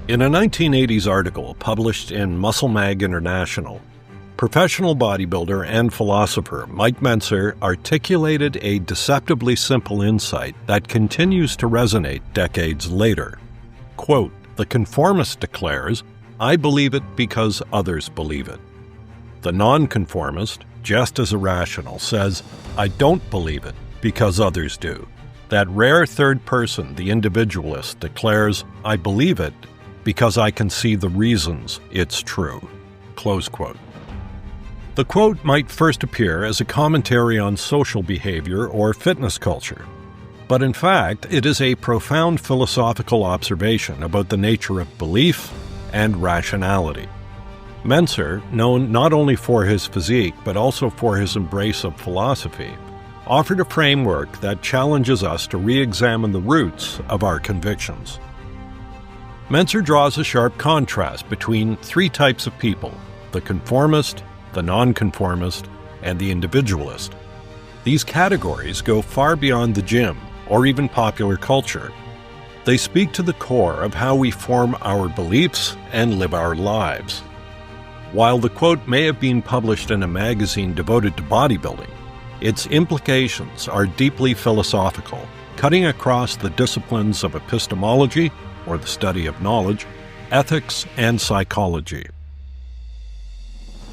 In a 1980s article published in Muscle Mag International, professional bodybuilder and philosopher Mike Mentzer articulated a deceptively simple insight that continues to resonate decades later. Quote, "The conformist declares, I believe it because others believe it. The non-conformist, just as irrational, says, I don't believe it because others do. That rare third person, the individualist, declares, I believe it because I can see the reasons it's true." Close quote. The quote might first appear as a commentary on social behavior or fitness culture, but in fact it is a profound philosophical observation about the nature of belief and rationality. Mentzer, known not only for his physique but also for his embrace of philosophy, offered a framework that challenges us to re-examine the roots of our convictions. Mentzer draws a sharp contrast between three types of people: the conformist, the nonconformist, and the individualist. These categories go far beyond the gym or even popular culture. They speak to the core of how we form our beliefs and live our lives. While the quote may have been published in a magazine devoted to bodybuilding, its implications are deeply philosophical, cutting across the disciplines of epistemology, or the study of knowledge, ethics, and psychology.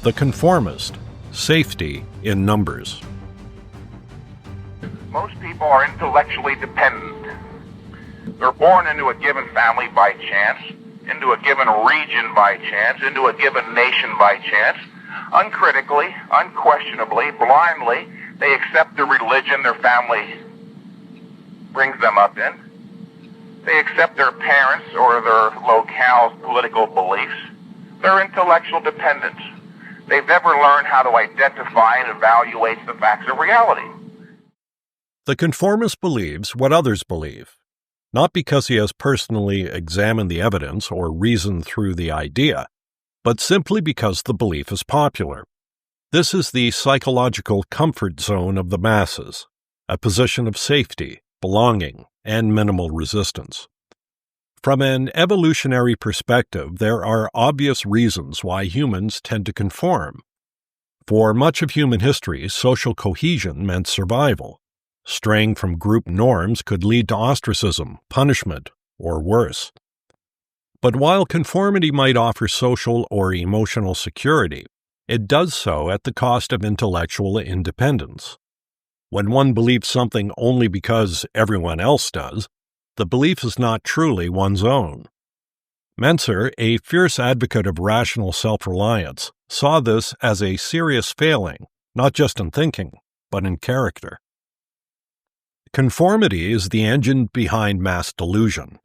The conformist, safety in numbers. Most people are intellectually dependent. They're born into a given family by chance, into a given region by chance, into a given nation by chance. Uncritically, unquestionably, blindly, they accept the religion their family brings them up in. They accept their parents' or their locale's political beliefs. They're intellectual dependents. They've never learned how to identify and evaluate the facts of reality. The conformist believes what others believe, not because he has personally examined the evidence or reasoned through the idea, but simply because the belief is popular. This is the psychological comfort zone of the masses, a position of safety, belonging, and minimal resistance. From an evolutionary perspective, there are obvious reasons why humans tend to conform. For much of human history, social cohesion meant survival. Straying from group norms could lead to ostracism, punishment, or worse. But while conformity might offer social or emotional security, it does so at the cost of intellectual independence. When one believes something only because everyone else does, the belief is not truly one's own. Mentzer, a fierce advocate of rational self-reliance, saw this as a serious failing, not just in thinking, but in character. Conformity is the engine behind mass delusion.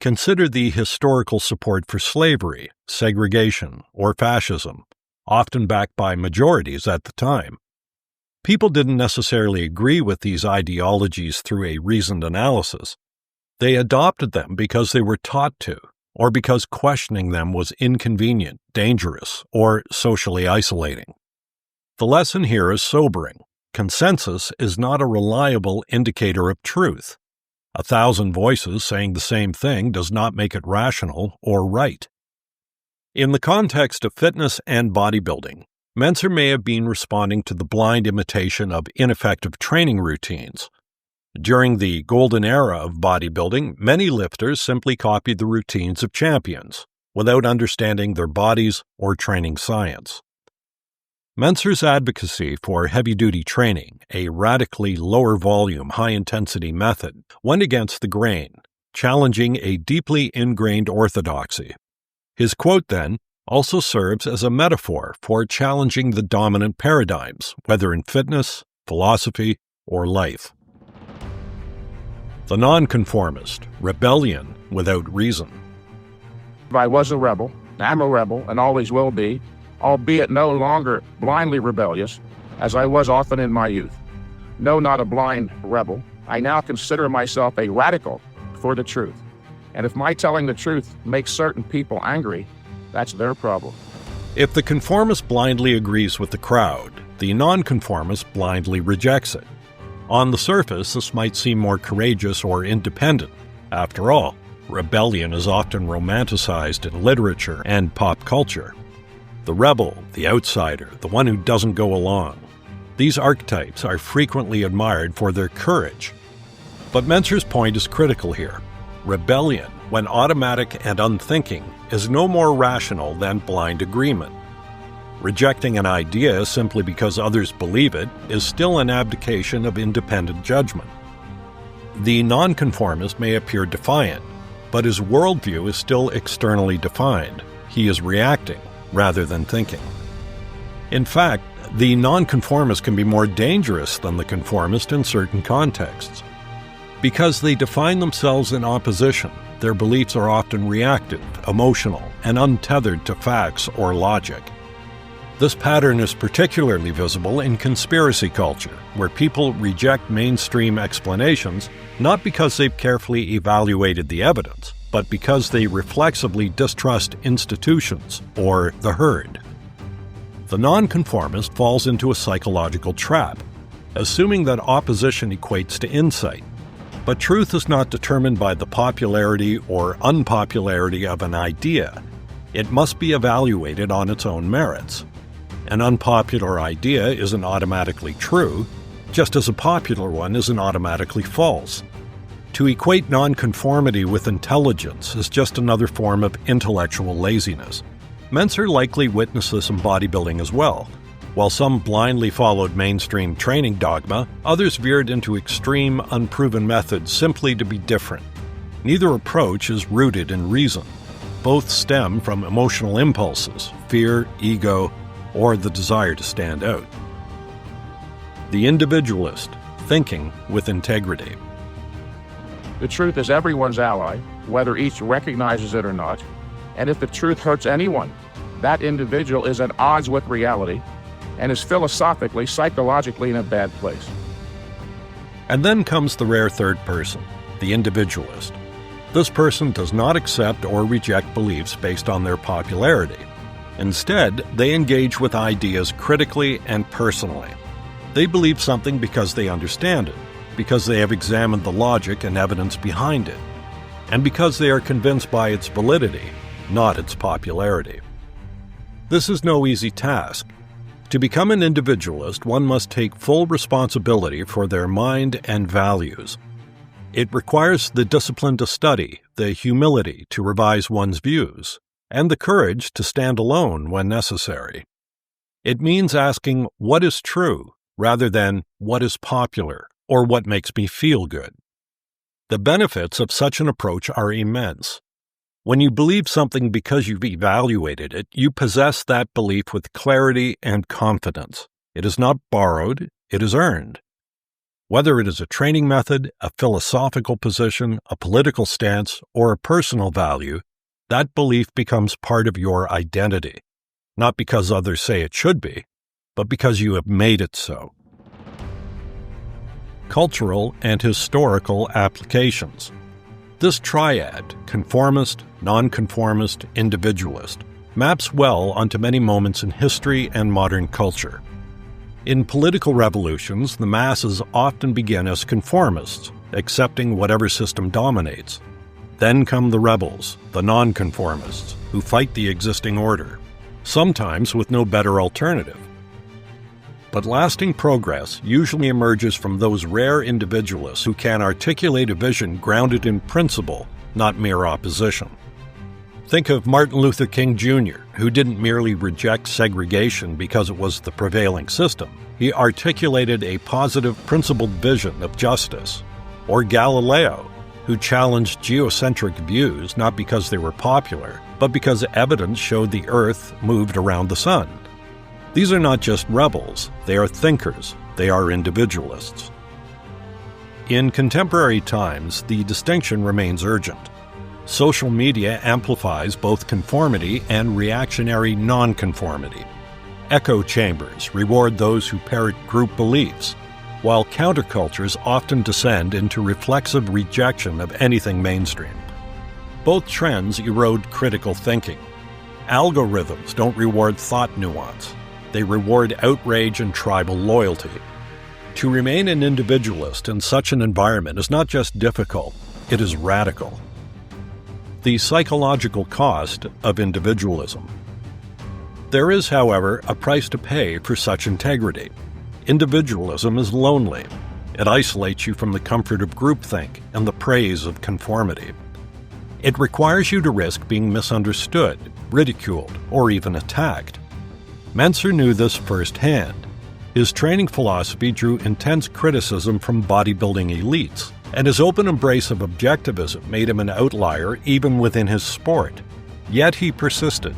Consider the historical support for slavery, segregation, or fascism, often backed by majorities at the time. People didn't necessarily agree with these ideologies through a reasoned analysis. They adopted them because they were taught to, or because questioning them was inconvenient, dangerous, or socially isolating. The lesson here is sobering. Consensus is not a reliable indicator of truth. 1,000 voices saying the same thing does not make it rational or right. In the context of fitness and bodybuilding, Mentzer may have been responding to the blind imitation of ineffective training routines. During the golden era of bodybuilding, many lifters simply copied the routines of champions, without understanding their bodies or training science. Mentzer's advocacy for heavy-duty training, a radically lower-volume, high-intensity method, went against the grain, challenging a deeply ingrained orthodoxy. His quote, then, also serves as a metaphor for challenging the dominant paradigms, whether in fitness, philosophy, or life. The nonconformist, rebellion without reason. I was a rebel, am a rebel, and always will be, albeit no longer blindly rebellious, as I was often in my youth. No, not a blind rebel. I now consider myself a radical for the truth. And if my telling the truth makes certain people angry, that's their problem. If the conformist blindly agrees with the crowd, the nonconformist blindly rejects it. On the surface, this might seem more courageous or independent. After all, rebellion is often romanticized in literature and pop culture. The rebel, the outsider, the one who doesn't go along. These archetypes are frequently admired for their courage. But Mentzer's point is critical here. Rebellion, when automatic and unthinking, is no more rational than blind agreement. Rejecting an idea simply because others believe it is still an abdication of independent judgment. The nonconformist may appear defiant, but his worldview is still externally defined. He is reacting rather than thinking. In fact, the nonconformist can be more dangerous than the conformist in certain contexts. Because they define themselves in opposition, their beliefs are often reactive, emotional, and untethered to facts or logic. This pattern is particularly visible in conspiracy culture, where people reject mainstream explanations not because they've carefully evaluated the evidence, but because they reflexively distrust institutions or the herd. The nonconformist falls into a psychological trap, assuming that opposition equates to insight. But truth is not determined by the popularity or unpopularity of an idea. It must be evaluated on its own merits. An unpopular idea isn't automatically true, just as a popular one isn't automatically false. To equate nonconformity with intelligence is just another form of intellectual laziness. Mentzer likely witnessed this in bodybuilding as well. While some blindly followed mainstream training dogma, others veered into extreme, unproven methods simply to be different. Neither approach is rooted in reason. Both stem from emotional impulses, fear, ego, or the desire to stand out. The individualist, thinking with integrity. The truth is everyone's ally, whether each recognizes it or not. And if the truth hurts anyone, that individual is at odds with reality and is philosophically, psychologically in a bad place. And then comes the rare third person, the individualist. This person does not accept or reject beliefs based on their popularity. Instead, they engage with ideas critically and personally. They believe something because they understand it, because they have examined the logic and evidence behind it, and because they are convinced by its validity, not its popularity. This is no easy task. To become an individualist, one must take full responsibility for their mind and values. It requires the discipline to study, the humility to revise one's views, and the courage to stand alone when necessary. It means asking what is true rather than what is popular or what makes me feel good. The benefits of such an approach are immense. When you believe something because you've evaluated it, you possess that belief with clarity and confidence. It is not borrowed, it is earned. Whether it is a training method, a philosophical position, a political stance, or a personal value, that belief becomes part of your identity, not because others say it should be, but because you have made it so. Cultural and historical applications. This triad, conformist, nonconformist, individualist, maps well onto many moments in history and modern culture. In political revolutions, the masses often begin as conformists, accepting whatever system dominates. Then come the rebels, the nonconformists, who fight the existing order, sometimes with no better alternative. But lasting progress usually emerges from those rare individualists who can articulate a vision grounded in principle, not mere opposition. Think of Martin Luther King Jr., who didn't merely reject segregation because it was the prevailing system. He articulated a positive, principled vision of justice. Or Galileo, who challenged geocentric views not because they were popular, but because evidence showed the Earth moved around the sun. These are not just rebels, they are thinkers, they are individualists. In contemporary times, the distinction remains urgent. Social media amplifies both conformity and reactionary nonconformity. Echo chambers reward those who parrot group beliefs, while countercultures often descend into reflexive rejection of anything mainstream. Both trends erode critical thinking. Algorithms don't reward thought nuance. They reward outrage and tribal loyalty. To remain an individualist in such an environment is not just difficult, it is radical. the psychological cost of individualism. There is, however, a price to pay for such integrity. Individualism is lonely. It isolates you from the comfort of groupthink and the praise of conformity. It requires you to risk being misunderstood, ridiculed, or even attacked. Mentzer knew this firsthand. His training philosophy drew intense criticism from bodybuilding elites, and his open embrace of objectivism made him an outlier even within his sport. Yet he persisted,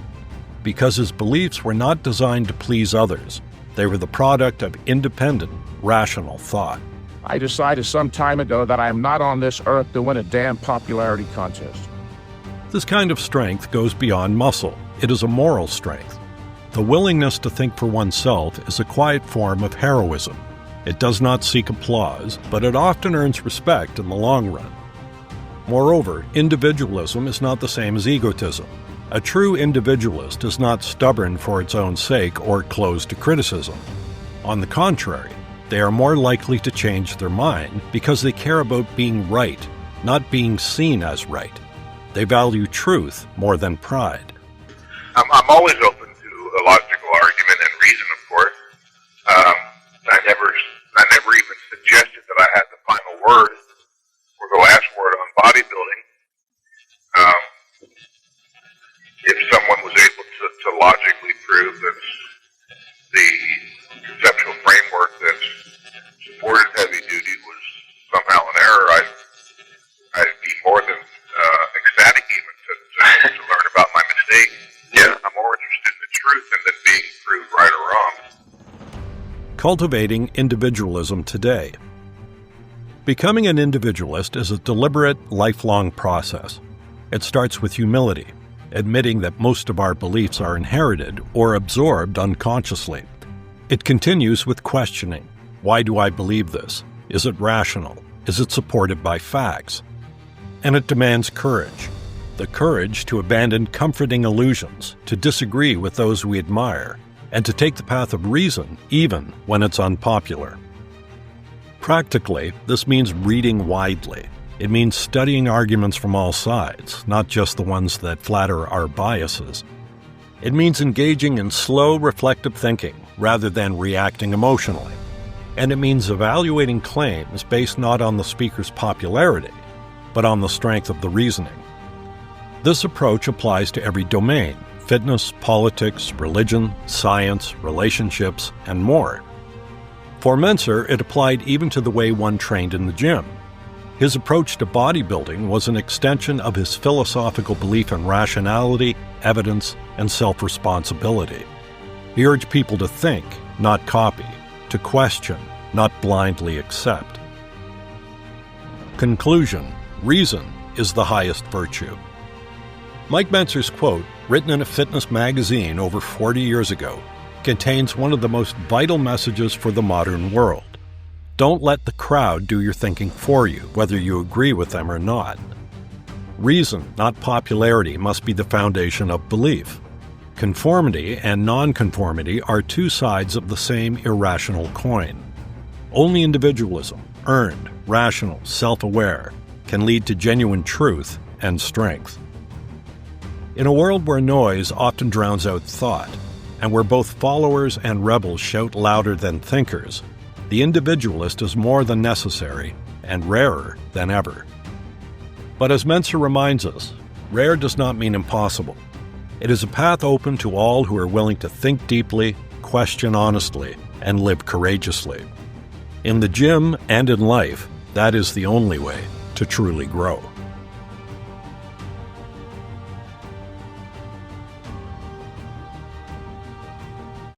because his beliefs were not designed to please others. They were the product of independent, rational thought. I decided some time ago that I am not on this earth to win a damn popularity contest. This kind of strength goes beyond muscle. It is a moral strength. The willingness to think for oneself is a quiet form of heroism. It does not seek applause, but it often earns respect in the long run. Moreover, individualism is not the same as egotism. A true individualist is not stubborn for its own sake or closed to criticism. On the contrary, they are more likely to change their mind because they care about being right, not being seen as right. They value truth more than pride. I'm always open to a logical argument and reason, of course. I never even suggested that I had the final word or the last word on bodybuilding. If someone was able to logically prove that the conceptual framework that supported heavy duty was somehow an error, I'd be more than ecstatic even to learn about my mistake. Yeah, I'm more interested in the truth than being proved right or wrong. Cultivating individualism today. Becoming an individualist is a deliberate, lifelong process. It starts with humility, admitting that most of our beliefs are inherited or absorbed unconsciously. It continues with questioning. Why do I believe this? Is it rational? Is it supported by facts? And it demands courage. The courage to abandon comforting illusions, to disagree with those we admire, and to take the path of reason even when it's unpopular. Practically, this means reading widely. It means studying arguments from all sides, not just the ones that flatter our biases. It means engaging in slow, reflective thinking rather than reacting emotionally. And it means evaluating claims based not on the speaker's popularity, but on the strength of the reasoning. This approach applies to every domain: fitness, politics, religion, science, relationships, and more. For Mentzer, it applied even to the way one trained in the gym. His approach to bodybuilding was an extension of his philosophical belief in rationality, evidence, and self-responsibility. He urged people to think, not copy, to question, not blindly accept. Conclusion: reason is the highest virtue. Mike Mentzer's quote, written in a fitness magazine over 40 years ago, contains one of the most vital messages for the modern world. Don't let the crowd do your thinking for you, whether you agree with them or not. Reason, not popularity, must be the foundation of belief. Conformity and nonconformity are two sides of the same irrational coin. Only individualism, earned, rational, self-aware, can lead to genuine truth and strength. In a world where noise often drowns out thought, and where both followers and rebels shout louder than thinkers, the individualist is more than necessary and rarer than ever. But as Mentzer reminds us, rare does not mean impossible. It is a path open to all who are willing to think deeply, question honestly, and live courageously. In the gym and in life, that is the only way to truly grow.